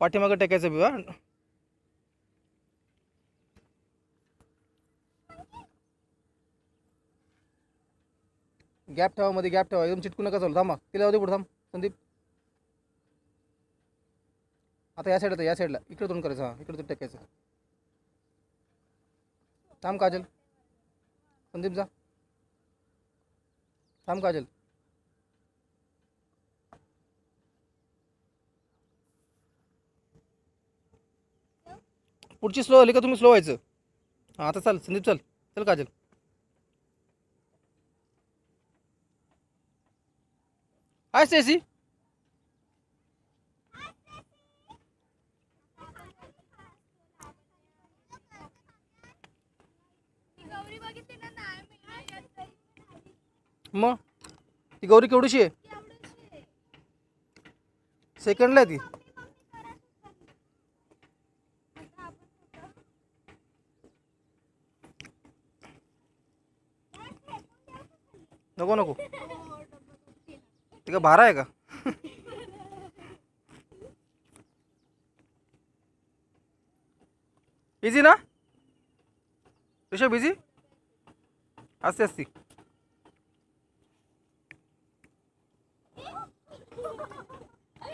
पाठीमागं टेकायचं बी हा. गॅप ठेवा, मध्ये गॅप ठेवा, एकदम चिटकू नका चालू. थांबा, तिला जाऊ दे पुढे. थांब संदीप. आता या साईडला, या साईडला इकडे तोंड करायचं. हां, इकडे तोंड टेकायचं. थांब काजल. संदीप जा. थांब काजल. पुढची स्लो आली का तुम्ही स्लो व्हायचं. हां आता चल संदीप, चल चल काजल. हाय स्टेसी. मग ती गौरी केवढीशी आहे. सेकंडला आहे ती. नको नको, ती का भारा आहे का. इझी ना ऋषभ, इझी असते असती.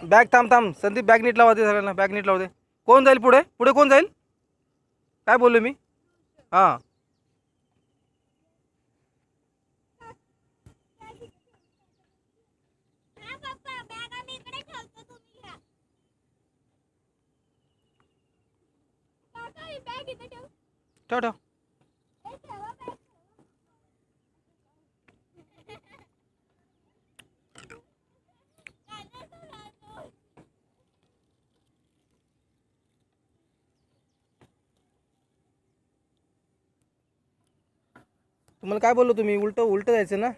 बॅग थांब थांब संदीप, बॅग नीट लावा दे सगळ्यांना, बॅग नीट लावू दे. कोण जाईल पुढे, पुढे कोण जाईल. काय बोललो मी. हां ठेव ठेव. तुम्हाला काय बोललो तुम्ही, उलट उलट जायचं ना.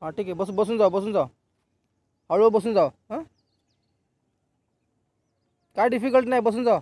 हां ठीक आहे, बसून जाऊ, बसून जाऊ, हळूहळू बसून जाऊ. हां काय डिफिकल्ट नाही, बसून जाऊ.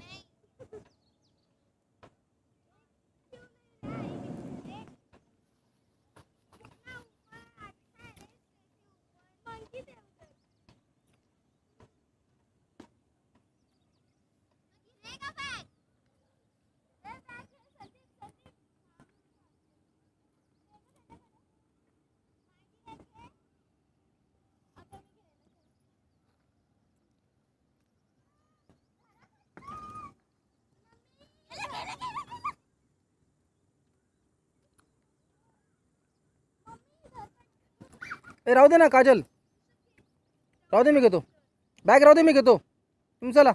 ए राहू दे ना काजल, राहू दे मी घेतो. बॅग राहू दे मी घेतो, तुम्ही चला.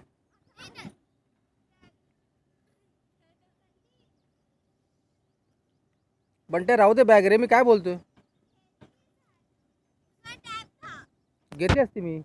बंटे राहू दे बॅग रे, मी काय बोलतोय. घेतली असती मी.